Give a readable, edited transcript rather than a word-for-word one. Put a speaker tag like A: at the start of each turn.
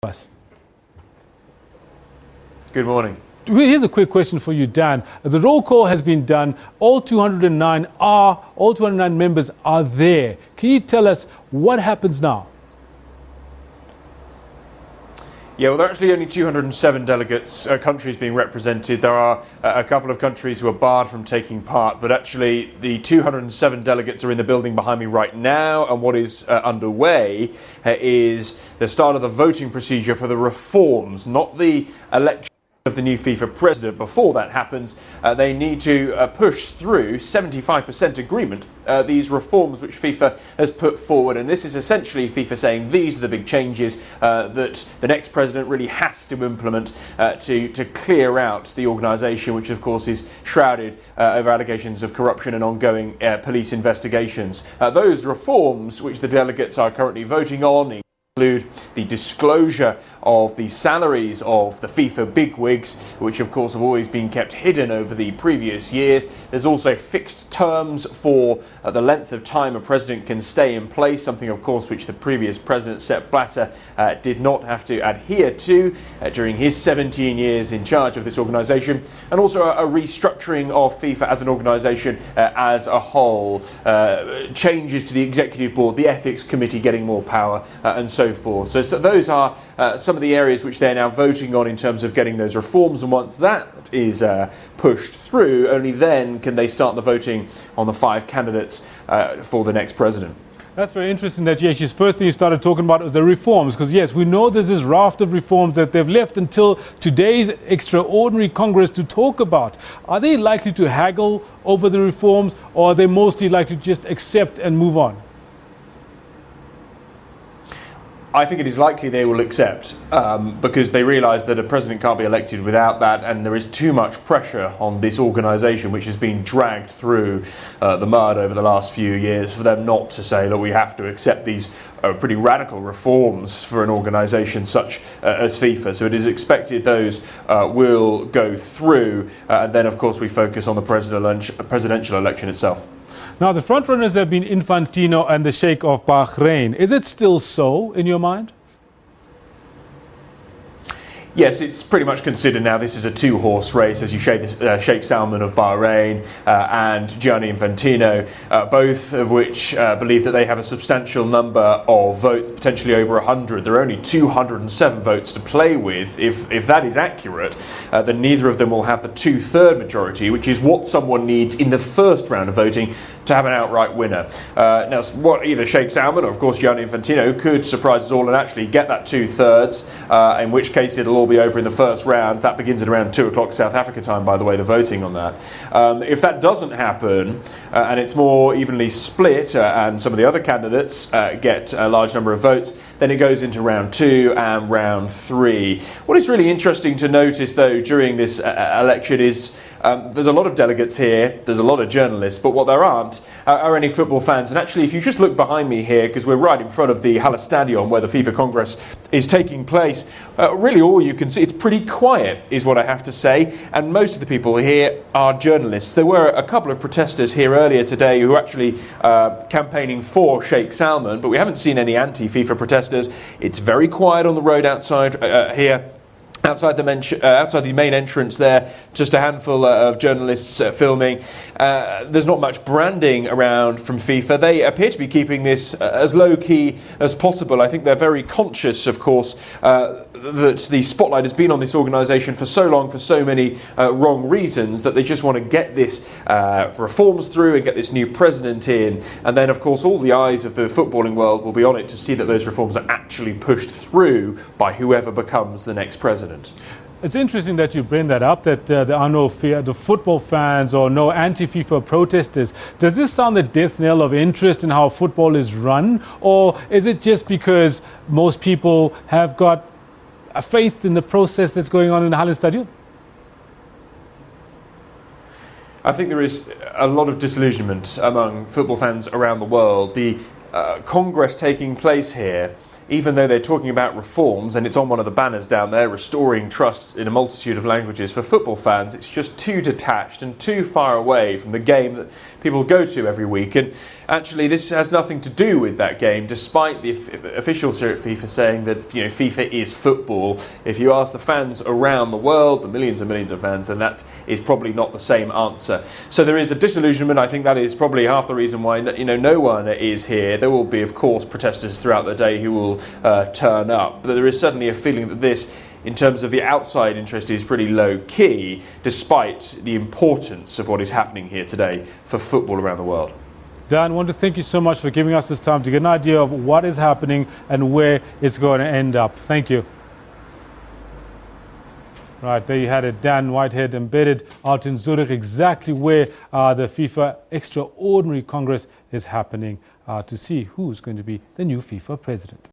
A: us.
B: Good morning.
A: Here's a quick question for you, Dan. The roll call has been done. All 209 members are there. Can you tell us what happens now?
B: Yeah, well, there are actually only 207 delegates, countries being represented. There are a couple of countries who are barred from taking part, but actually the 207 delegates are in the building behind me right now, and what is underway is the start of the voting procedure for the reforms, not the election of the new FIFA president. Before that happens, they need to push through 75% agreement these reforms which FIFA has put forward, and this is essentially FIFA saying these are the big changes that the next president really has to implement to clear out the organisation, which of course is shrouded over allegations of corruption and ongoing police investigations. Those reforms which the delegates are currently voting on include the disclosure of the salaries of the FIFA bigwigs, which of course have always been kept hidden over the previous years. There's also fixed terms for the length of time a president can stay in place, something of course which the previous president, Sepp Blatter, did not have to adhere to during his 17 years in charge of this organisation, and also a restructuring of FIFA as an organisation as a whole, changes to the executive board, the ethics committee getting more power, and so forth. So those are some of the areas which they're now voting on in terms of getting those reforms, and once that is pushed through, only then can they start the voting on the 5 candidates for the next president.
A: That's very interesting that the first thing you started talking about was the reforms, because yes, we know there's this raft of reforms that they've left until today's extraordinary Congress to talk about. Are they likely to haggle over the reforms, or are they mostly likely to just accept and move on?
B: I think it is likely they will accept because they realise that a president can't be elected without that, and there is too much pressure on this organisation, which has been dragged through the mud over the last few years, for them not to say that we have to accept these pretty radical reforms for an organisation such as FIFA. So it is expected those will go through, and then of course we focus on the presidential election itself.
A: Now, the frontrunners have been Infantino and the Sheikh of Bahrain. Is it still so in your mind?
B: Yes, it's pretty much considered now this is a 2-horse race, as you Sheikh Salman of Bahrain and Gianni Infantino, both of which believe that they have a substantial number of votes, potentially over 100. There are only 207 votes to play with. If that is accurate, then neither of them will have the 2/3 majority, which is what someone needs in the first round of voting to have an outright winner. Now, what either Sheikh Salman or, of course, Gianni Infantino could surprise us all and actually get that 2/3, in which case it'll all be over in the first round. That begins at around 2 o'clock South Africa time, by the way, the voting on that. If that doesn't happen, and it's more evenly split, and some of the other candidates get a large number of votes, then it goes into round 2 and round 3. What is really interesting to notice, though, during this election is there's a lot of delegates here, there's a lot of journalists, but what there aren't are any football fans. And actually, if you just look behind me here, because we're right in front of the Halle Stadion where the FIFA Congress is taking place, really all you can see, it's pretty quiet, is what I have to say, and most of the people here are journalists. There were a couple of protesters here earlier today who were actually campaigning for Sheikh Salman, but we haven't seen any anti-FIFA protesters. It's very quiet on the road outside here. Outside the main entrance there, just a handful of journalists filming. There's not much branding around from FIFA. They appear to be keeping this as low-key as possible. I think they're very conscious, of course, that the spotlight has been on this organisation for so long, for so many wrong reasons, that they just want to get this reforms through and get this new president in. And then, of course, all the eyes of the footballing world will be on it to see that those reforms are actually pushed through by whoever becomes the next president.
A: It's interesting that you bring that up, that there are no the football fans or no anti-FIFA protesters. Does this sound the death knell of interest in how football is run? Or is it just because most people have got a faith in the process that's going on in the Halle Stadion?
B: I think there is a lot of disillusionment among football fans around the world. The Congress taking place here even though they're talking about reforms, and it's on one of the banners down there, restoring trust in a multitude of languages, for football fans, it's just too detached and too far away from the game that people go to every week. And actually, this has nothing to do with that game, despite the officials here at FIFA saying that FIFA is football. If you ask the fans around the world, the millions and millions of fans, then that is probably not the same answer. So there is a disillusionment. I think that is probably half the reason why no one is here. There will be, of course, protesters throughout the day who will turn up. But there is certainly a feeling that this, in terms of the outside interest, is pretty low key, despite the importance of what is happening here today for football around the world.
A: Dan, I want to thank you so much for giving us this time to get an idea of what is happening and where it's going to end up. Thank you. Right, there you had it. Dan Whitehead embedded out in Zurich, exactly where the FIFA Extraordinary Congress is happening, to see who's going to be the new FIFA president.